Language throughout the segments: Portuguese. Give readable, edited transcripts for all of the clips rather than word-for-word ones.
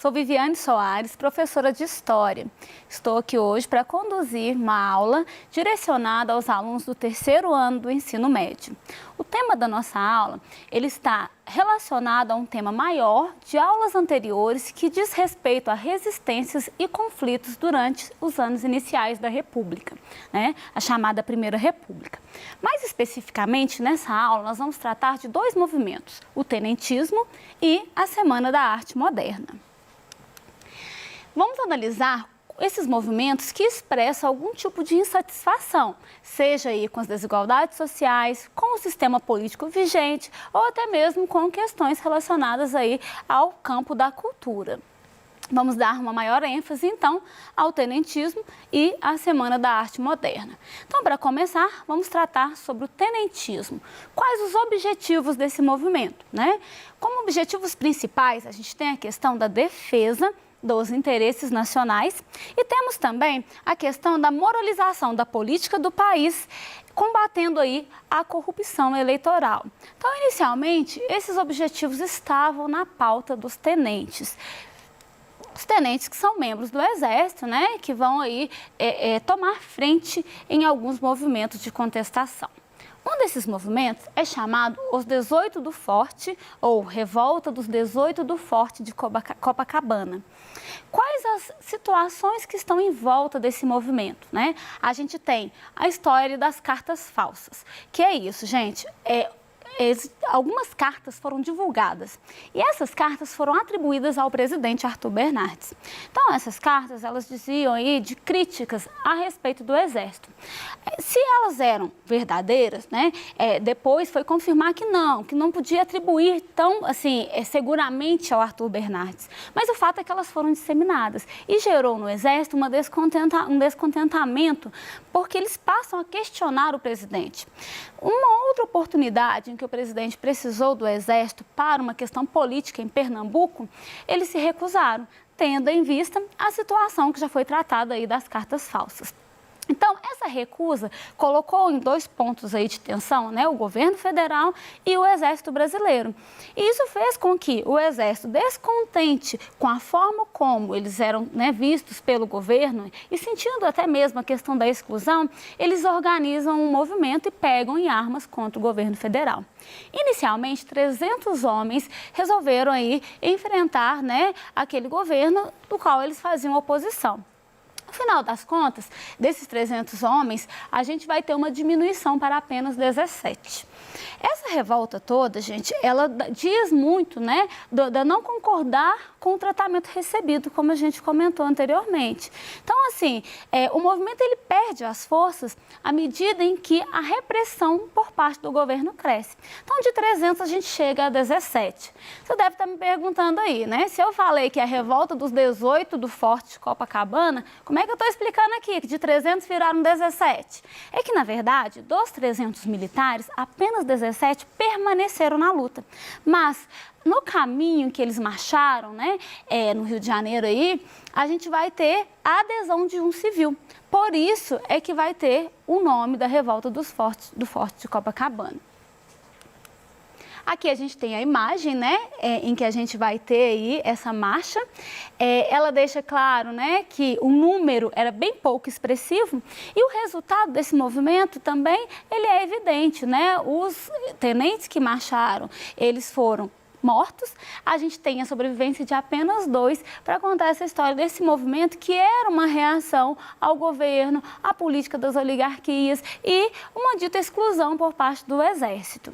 sou Viviane Soares, professora de História. Estou aqui hoje para conduzir uma aula direcionada aos alunos do terceiro ano do ensino médio. O tema da nossa aula, ele está relacionado a um tema maior de aulas anteriores que diz respeito a resistências e conflitos durante os anos iniciais da República, né? A chamada Primeira República. Mais especificamente, nessa aula, nós vamos tratar de dois movimentos, o tenentismo e a Semana da Arte Moderna. Vamos analisar esses movimentos que expressam algum tipo de insatisfação, seja aí com as desigualdades sociais, com o sistema político vigente ou até mesmo com questões relacionadas aí ao campo da cultura. Vamos dar uma maior ênfase, então, ao tenentismo e à Semana da Arte Moderna. Então, para começar, vamos tratar sobre o tenentismo. Quais os objetivos desse movimento, né? Como objetivos principais, a gente tem a questão da defesa dos interesses nacionais e temos também a questão da moralização da política do país, combatendo aí a corrupção eleitoral. Então, inicialmente, esses objetivos estavam na pauta dos tenentes. Os tenentes que são membros do Exército, né, que vão aí tomar frente em alguns movimentos de contestação. Um desses movimentos é chamado Os 18 do Forte, ou Revolta dos 18 do Forte de Copacabana. Quais as situações que estão em volta desse movimento, né? A gente tem a história das cartas falsas. Que é isso, gente? Algumas cartas foram divulgadas e essas cartas foram atribuídas ao presidente Arthur Bernardes. Então, essas cartas, elas diziam aí de críticas a respeito do Exército. Se elas eram verdadeiras, né, depois foi confirmar que não podia atribuir tão, assim, seguramente ao Arthur Bernardes. Mas o fato é que elas foram disseminadas e gerou no Exército um descontentamento, porque eles passam a questionar o presidente. Uma outra oportunidade em que o presidente precisou do Exército para uma questão política em Pernambuco, eles se recusaram, tendo em vista a situação que já foi tratada aí das cartas falsas. Então, essa recusa colocou em dois pontos aí de tensão, né, o governo federal e o Exército brasileiro. E isso fez com que o Exército, descontente com a forma como eles eram, né, vistos pelo governo e sentindo até mesmo a questão da exclusão, eles organizam um movimento e pegam em armas contra o governo federal. Inicialmente, 300 homens resolveram aí enfrentar, né, aquele governo do qual eles faziam oposição. No final das contas, desses 300 homens, a gente vai ter uma diminuição para apenas 17. Essa revolta toda, gente, ela diz muito, né, da não concordar com o tratamento recebido, como a gente comentou anteriormente. Então, assim, o movimento ele perde as forças à medida em que a repressão por parte do governo cresce. Então, de 300 a gente chega a 17. Você deve estar me perguntando aí, né, se eu falei que a revolta dos 18 do Forte de Copacabana, como é que eu estou explicando aqui que de 300 viraram 17? É que, na verdade, dos 300 militares, apenas 17 permaneceram na luta. Mas, no caminho que eles marcharam, né, no Rio de Janeiro aí, a gente vai ter a adesão de um civil. Por isso é que vai ter o nome da revolta do Forte de Copacabana. Aqui a gente tem a imagem, né, em que a gente vai ter aí essa marcha. Ela deixa claro, né, que o número era bem pouco expressivo e o resultado desse movimento também ele é evidente, né? Os tenentes que marcharam, eles foram mortos. A gente tem a sobrevivência de apenas 2 para contar essa história desse movimento que era uma reação ao governo, à política das oligarquias e uma dita exclusão por parte do Exército.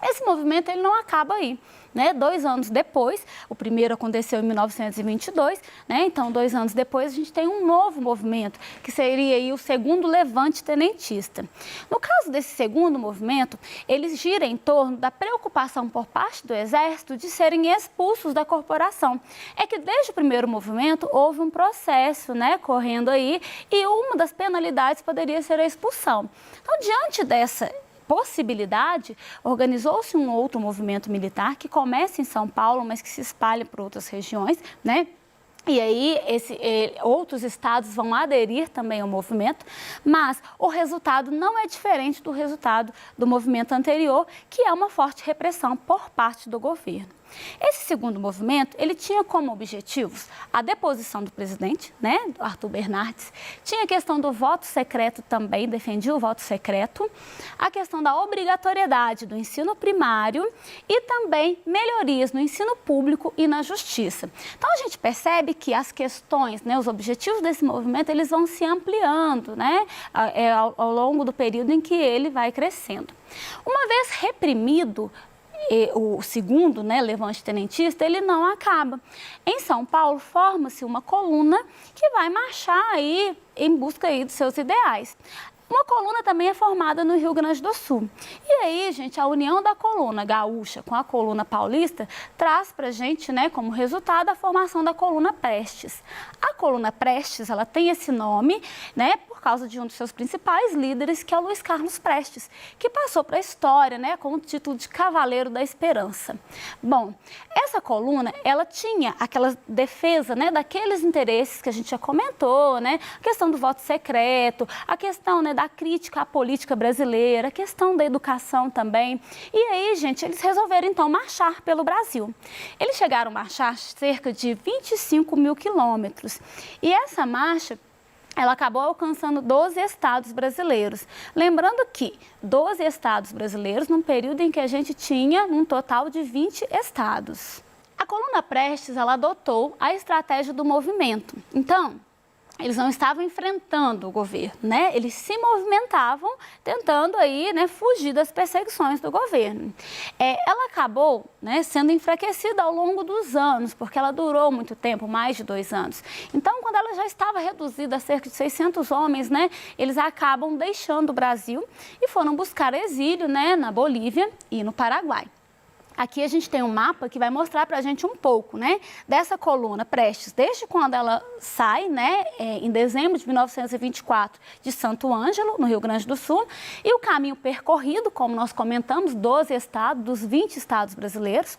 Esse movimento ele não acaba aí, né? 2 anos depois, o primeiro aconteceu em 1922, né? Então 2 anos depois a gente tem um novo movimento, que seria aí o segundo levante tenentista. No caso desse segundo movimento, ele gira em torno da preocupação por parte do Exército de serem expulsos da corporação. É que desde o primeiro movimento houve um processo, né, correndo aí, e uma das penalidades poderia ser a expulsão. Então, diante dessa possibilidade, organizou-se um outro movimento militar que começa em São Paulo, mas que se espalha por outras regiões, né? E aí, outros estados vão aderir também ao movimento, mas o resultado não é diferente do resultado do movimento anterior, que é uma forte repressão por parte do governo. Esse segundo movimento, ele tinha como objetivos a deposição do presidente, né, Arthur Bernardes, tinha a questão do voto secreto também, defendia o voto secreto, a questão da obrigatoriedade do ensino primário e também melhorias no ensino público e na justiça. Então, a gente percebe que as questões, né, os objetivos desse movimento, eles vão se ampliando, né, ao longo do período em que ele vai crescendo. Uma vez reprimido, o segundo, né, levante tenentista, ele não acaba. Em São Paulo, forma-se uma coluna que vai marchar aí em busca aí dos seus ideais. Uma coluna também é formada no Rio Grande do Sul. E aí, gente, a união da coluna gaúcha com a coluna paulista traz para a gente, né, como resultado, a formação da coluna Prestes. A coluna Prestes, ela tem esse nome, né, por causa de um dos seus principais líderes, que é o Luiz Carlos Prestes, que passou para a história, né, com o título de Cavaleiro da Esperança. Bom, essa coluna, ela tinha aquela defesa, né, daqueles interesses que a gente já comentou, né, a questão do voto secreto, a questão, né, da crítica à política brasileira, a questão da educação também. E aí, gente, eles resolveram, então, marchar pelo Brasil. Eles chegaram a marchar cerca de 25 mil quilômetros. E essa marcha, ela acabou alcançando 12 estados brasileiros. Lembrando que 12 estados brasileiros num período em que a gente tinha um total de 20 estados. A coluna Prestes, ela adotou a estratégia do movimento. Então, eles não estavam enfrentando o governo, né? Eles se movimentavam tentando aí, né, fugir das perseguições do governo. Ela acabou, né, sendo enfraquecida ao longo dos anos, porque ela durou muito tempo, mais de 2 anos. Então, quando ela já estava reduzida a cerca de 600 homens, né, eles acabam deixando o Brasil e foram buscar exílio, né, na Bolívia e no Paraguai. Aqui a gente tem um mapa que vai mostrar para a gente um pouco, né, dessa coluna Prestes, desde quando ela sai, né, em dezembro de 1924, de Santo Ângelo, no Rio Grande do Sul, e o caminho percorrido, como nós comentamos, 12 estados, dos 20 estados brasileiros,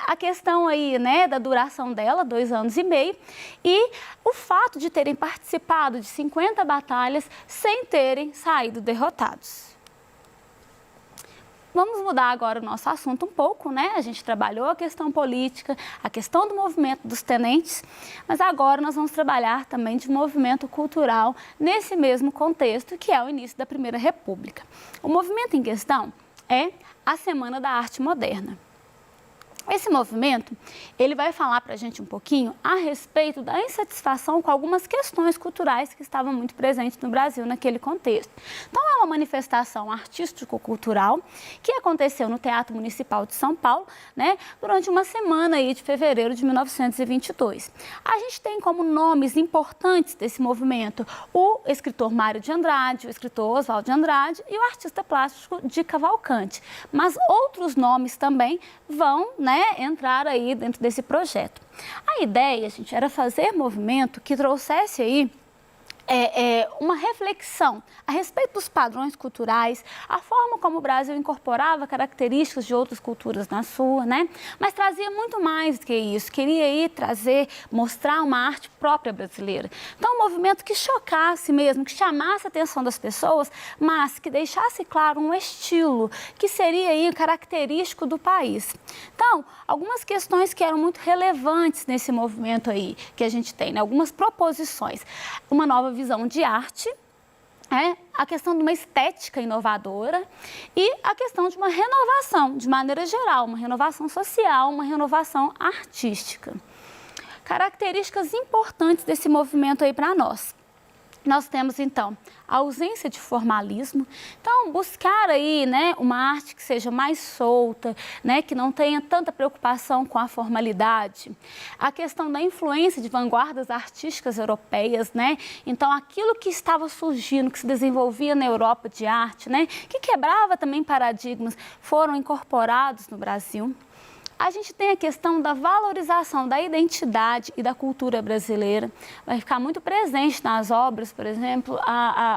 a questão aí, né, da duração dela, 2 anos e meio, e o fato de terem participado de 50 batalhas sem terem saído derrotados. Vamos mudar agora o nosso assunto um pouco, né? A gente trabalhou a questão política, a questão do movimento dos tenentes, mas agora nós vamos trabalhar também de movimento cultural nesse mesmo contexto, que é o início da Primeira República. O movimento em questão é a Semana da Arte Moderna. Esse movimento, ele vai falar para a gente um pouquinho a respeito da insatisfação com algumas questões culturais que estavam muito presentes no Brasil naquele contexto. Então, é uma manifestação artístico-cultural que aconteceu no Teatro Municipal de São Paulo, né, durante uma semana aí de fevereiro de 1922. A gente tem como nomes importantes desse movimento o escritor Mário de Andrade, o escritor Oswald de Andrade e o artista plástico de Cavalcante. Mas outros nomes também vão, né, entrar aí dentro desse projeto. A ideia, gente, era fazer movimento que trouxesse aí uma reflexão a respeito dos padrões culturais, a forma como o Brasil incorporava características de outras culturas na sua, né? Mas trazia muito mais do que isso, queria aí trazer, mostrar uma arte própria brasileira. Então, um movimento que chocasse mesmo, que chamasse a atenção das pessoas, mas que deixasse claro um estilo que seria aí característico do país. Então, algumas questões que eram muito relevantes nesse movimento aí que a gente tem, né? Algumas proposições, uma nova visão de arte, a questão de uma estética inovadora e a questão de uma renovação, de maneira geral, uma renovação social, uma renovação artística. Características importantes desse movimento aí para nós. Nós temos, então, a ausência de formalismo. Então, buscar aí, né, uma arte que seja mais solta, né, que não tenha tanta preocupação com a formalidade. A questão da influência de vanguardas artísticas europeias, né? Então, aquilo que estava surgindo, que se desenvolvia na Europa de arte, né, que quebrava também paradigmas, foram incorporados no Brasil. A gente tem a questão da valorização da identidade e da cultura brasileira. Vai ficar muito presente nas obras, por exemplo,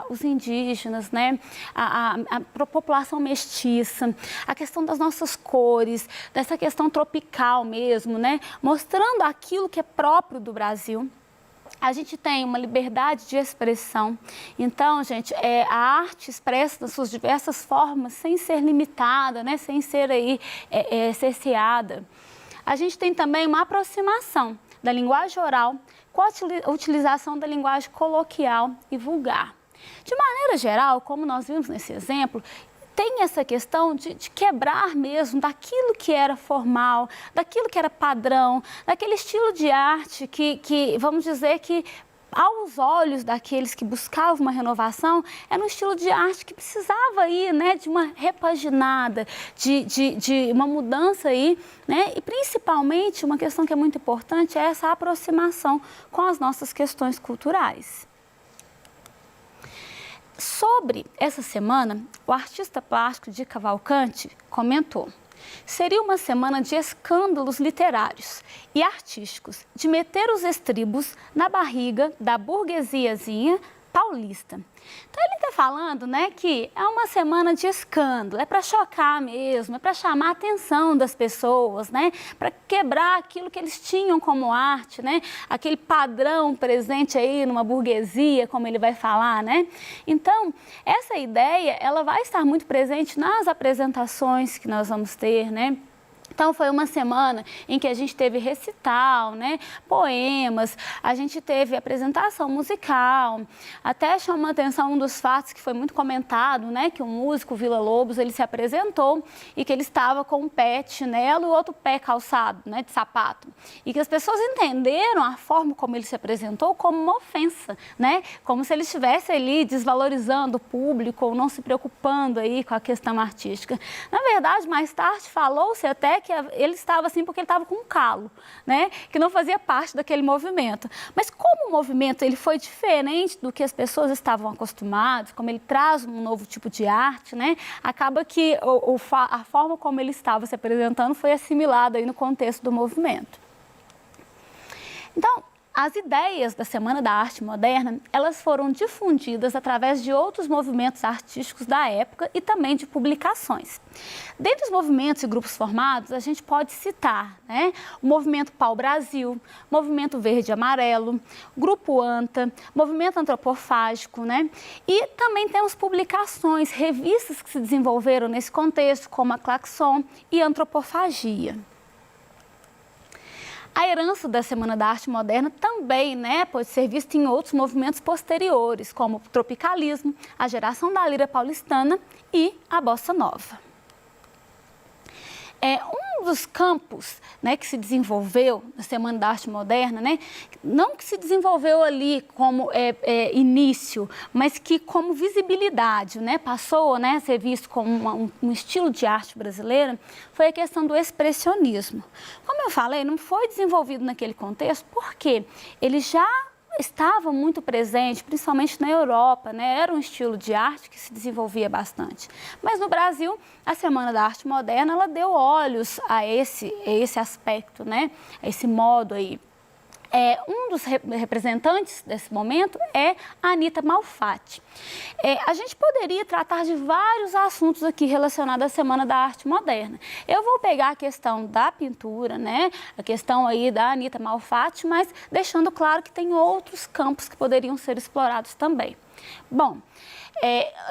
os indígenas, né? a população mestiça, a questão das nossas cores, dessa questão tropical mesmo, né? Mostrando aquilo que é próprio do Brasil. A gente tem uma liberdade de expressão. Então, gente, a arte expressa das suas diversas formas, sem ser limitada, né? Sem ser aí cerceada. A gente tem também uma aproximação da linguagem oral com a utilização da linguagem coloquial e vulgar. De maneira geral, como nós vimos nesse exemplo, tem essa questão de quebrar mesmo daquilo que era formal, daquilo que era padrão, daquele estilo de arte que vamos dizer que, aos olhos daqueles que buscavam uma renovação, era um estilo de arte que precisava aí, né, de uma repaginada, de uma mudança aí, né, e principalmente uma questão que é muito importante é essa aproximação com as nossas questões culturais. Sobre essa semana, o artista plástico Di Cavalcanti comentou: seria uma semana de escândalos literários e artísticos, de meter os estribos na barriga da burguesiazinha paulista. Então ele está falando, né, que é uma semana de escândalo, é para chocar mesmo, é para chamar a atenção das pessoas, né, para quebrar aquilo que eles tinham como arte, né, aquele padrão presente aí numa burguesia, como ele vai falar, né. Então, essa ideia, ela vai estar muito presente nas apresentações que nós vamos ter, né. Então, foi uma semana em que a gente teve recital, né, poemas, a gente teve apresentação musical, até chamou a atenção um dos fatos que foi muito comentado, né, que o músico Vila Lobos, ele se apresentou e que ele estava com um pé de chinelo e outro pé calçado, né, de sapato. E que as pessoas entenderam a forma como ele se apresentou como uma ofensa, né, como se ele estivesse ali desvalorizando o público ou não se preocupando aí com a questão artística. Na verdade, mais tarde falou-se até que ele estava assim porque ele estava com um calo, né? Que não fazia parte daquele movimento. Mas como o movimento ele foi diferente do que as pessoas estavam acostumadas, como ele traz um novo tipo de arte, né? Acaba que a forma como ele estava se apresentando foi assimilada aí no contexto do movimento. Então, as ideias da Semana da Arte Moderna, elas foram difundidas através de outros movimentos artísticos da época e também de publicações. Dentre os movimentos e grupos formados, a gente pode citar, né, o Movimento Pau Brasil, Movimento Verde e Amarelo, Grupo ANTA, Movimento Antropofágico, né? E também temos publicações, revistas que se desenvolveram nesse contexto, como a Claxon e Antropofagia. A herança da Semana da Arte Moderna também, né, pode ser vista em outros movimentos posteriores, como o tropicalismo, a geração da lira paulistana e a bossa nova. Um dos campos, né, que se desenvolveu na Semana da Arte Moderna, né, não que se desenvolveu ali como início, mas que como visibilidade, né, passou, né, a ser visto como um estilo de arte brasileira, foi a questão do expressionismo. Como eu falei, não foi desenvolvido naquele contexto porque ele já estava muito presente, principalmente na Europa, né? Era um estilo de arte que se desenvolvia bastante. Mas no Brasil, a Semana da Arte Moderna, ela deu olhos a esse aspecto, né? A esse modo aí. Um dos representantes desse momento é a Anita Malfatti. A gente poderia tratar de vários assuntos aqui relacionados à Semana da Arte Moderna. Eu vou pegar a questão da pintura, né? A questão aí da Anita Malfatti, mas deixando claro que tem outros campos que poderiam ser explorados também. Bom,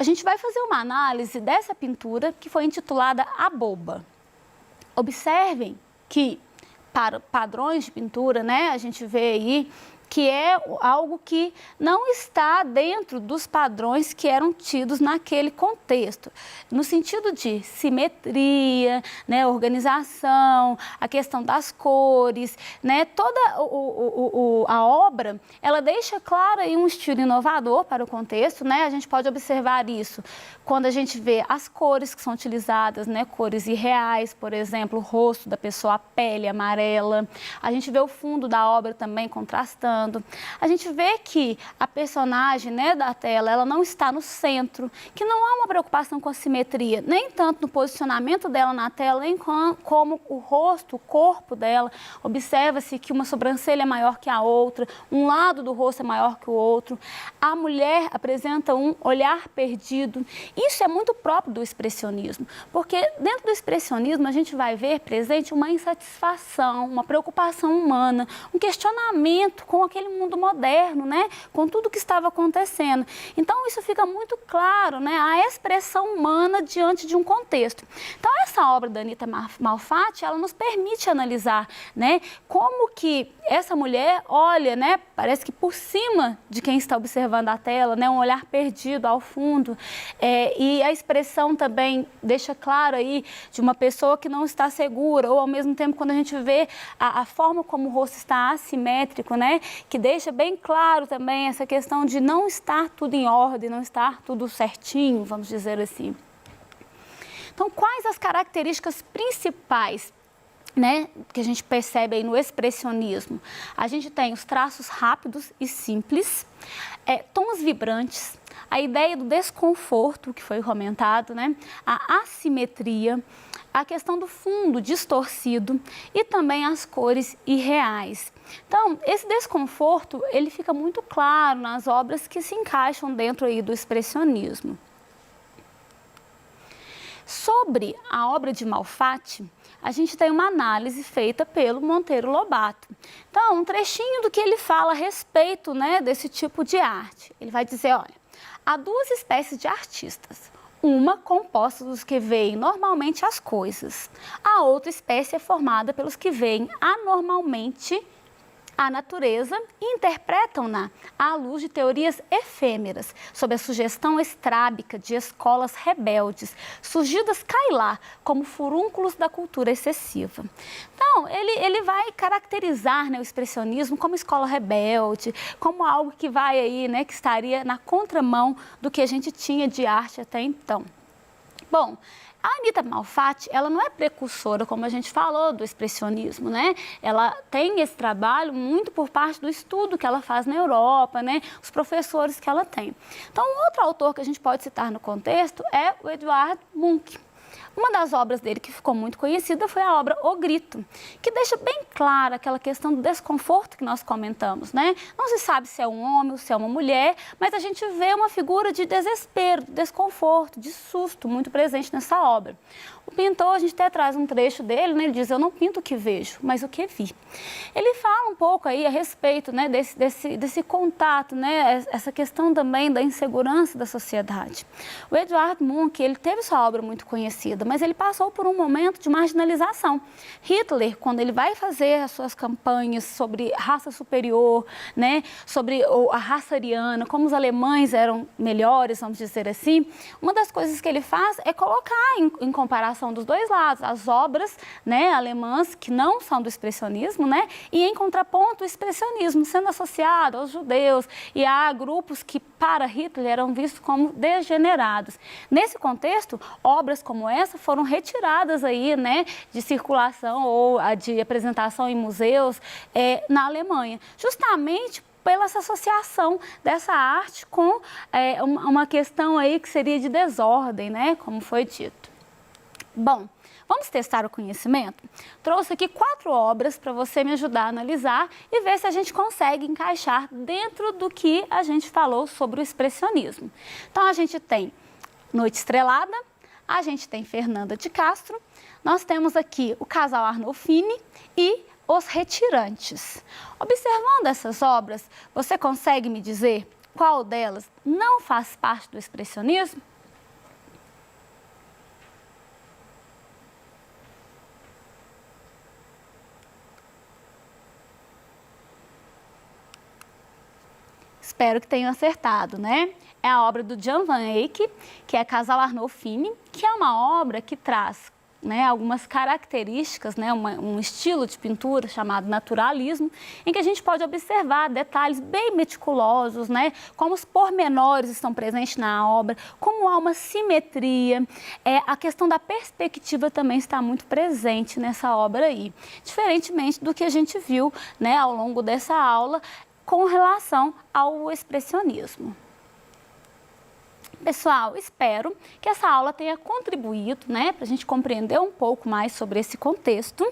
a gente vai fazer uma análise dessa pintura que foi intitulada A Boba. Observem que para padrões de pintura, né, a gente vê aí que é algo que não está dentro dos padrões que eram tidos naquele contexto, no sentido de simetria, né, organização, a questão das cores, né, toda a obra, ela deixa claro aí um estilo inovador para o contexto, né, a gente pode observar isso quando a gente vê as cores que são utilizadas, né, cores irreais, por exemplo, o rosto da pessoa, a pele amarela, a gente vê o fundo da obra também contrastando. A gente vê que a personagem, né, da tela, ela não está no centro, que não há uma preocupação com a simetria, nem tanto no posicionamento dela na tela, nem como o rosto, o corpo dela. Observa-se que uma sobrancelha é maior que a outra, um lado do rosto é maior que o outro. A mulher apresenta um olhar perdido. Isso é muito próprio do expressionismo, porque dentro do expressionismo a gente vai ver presente uma insatisfação, uma preocupação humana, um questionamento com aquele mundo moderno, né? Com tudo que estava acontecendo. Então, isso fica muito claro, né? A expressão humana diante de um contexto. Então, essa obra da Anita Malfatti, ela nos permite analisar, né? Como que essa mulher olha, né? Parece que por cima de quem está observando a tela, né? Um olhar perdido ao fundo. E a expressão também deixa claro aí de uma pessoa que não está segura, ou ao mesmo tempo quando a gente vê a forma como o rosto está assimétrico, né? Que deixa bem claro também essa questão de não estar tudo em ordem, não estar tudo certinho, vamos dizer assim. Então, quais as características principais, né, que a gente percebe aí no expressionismo? A gente tem os traços rápidos e simples, tons vibrantes, a ideia do desconforto, que foi comentado, né, a assimetria, a questão do fundo distorcido e também as cores irreais. Então, esse desconforto, ele fica muito claro nas obras que se encaixam dentro aí do expressionismo. Sobre a obra de Malfatti, a gente tem uma análise feita pelo Monteiro Lobato. Então, um trechinho do que ele fala a respeito, né, desse tipo de arte. Ele vai dizer, olha, há duas espécies de artistas. Uma composta dos que veem normalmente as coisas. A outra espécie é formada pelos que veem anormalmente a natureza e interpretam-na à luz de teorias efêmeras, sob a sugestão estrábica de escolas rebeldes, surgidas cá e lá como furúnculos da cultura excessiva. Então, ele vai caracterizar, né, o expressionismo como escola rebelde, como algo que vai aí, né, que estaria na contramão do que a gente tinha de arte até então. Bom, a Anita Malfatti, ela não é precursora, como a gente falou, do expressionismo, né? Ela tem esse trabalho muito por parte do estudo que ela faz na Europa, né? Os professores que ela tem. Então, um outro autor que a gente pode citar no contexto é o Edvard Munch. Uma das obras dele que ficou muito conhecida foi a obra O Grito, que deixa bem clara aquela questão do desconforto que nós comentamos, né? Não se sabe se é um homem ou se é uma mulher, mas a gente vê uma figura de desespero, de desconforto, de susto muito presente nessa obra. O pintor, a gente até traz um trecho dele, né? Ele diz, eu não pinto o que vejo, mas o que vi. Ele fala um pouco aí a respeito, né, desse contato, né? Essa questão também da insegurança da sociedade. O Edvard Munch, ele teve sua obra muito conhecida, mas ele passou por um momento de marginalização. Hitler, quando ele vai fazer as suas campanhas sobre raça superior, né, sobre a raça ariana, como os alemães eram melhores, vamos dizer assim, uma das coisas que ele faz é colocar em comparação dos dois lados, as obras, né, alemãs que não são do expressionismo, né, e em contraponto o expressionismo sendo associado aos judeus e a grupos que para Hitler eram vistos como degenerados. Nesse contexto, obras como essa foram retiradas aí, né, de circulação ou de apresentação em museus na Alemanha, justamente pela essa associação dessa arte com uma questão aí que seria de desordem, né, como foi dito. Bom, vamos testar o conhecimento? Trouxe aqui 4 obras para você me ajudar a analisar e ver se a gente consegue encaixar dentro do que a gente falou sobre o expressionismo. Então, a gente tem Noite Estrelada, a gente tem Fernanda de Castro, nós temos aqui o casal Arnolfini e Os Retirantes. Observando essas obras, você consegue me dizer qual delas não faz parte do expressionismo? Espero que tenham acertado, né? É a obra do Jan van Eyck, que é Casal Arnolfini, que é uma obra que traz, né, algumas características, né, um estilo de pintura chamado naturalismo, em que a gente pode observar detalhes bem meticulosos, né, como os pormenores estão presentes na obra, como há uma simetria, a questão da perspectiva também está muito presente nessa obra aí, diferentemente do que a gente viu, né, ao longo dessa aula, com relação ao expressionismo. Pessoal, espero que essa aula tenha contribuído, né, para a gente compreender um pouco mais sobre esse contexto.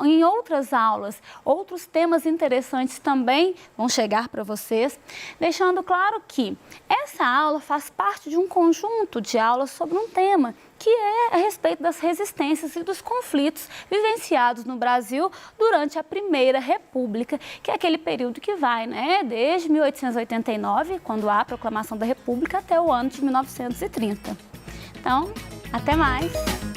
Em outras aulas, outros temas interessantes também vão chegar para vocês, deixando claro que essa aula faz parte de um conjunto de aulas sobre um tema que é a respeito das resistências e dos conflitos vivenciados no Brasil durante a Primeira República, que é aquele período que vai, né, desde 1889, quando há a proclamação da República, até o ano de 1930. Então, até mais!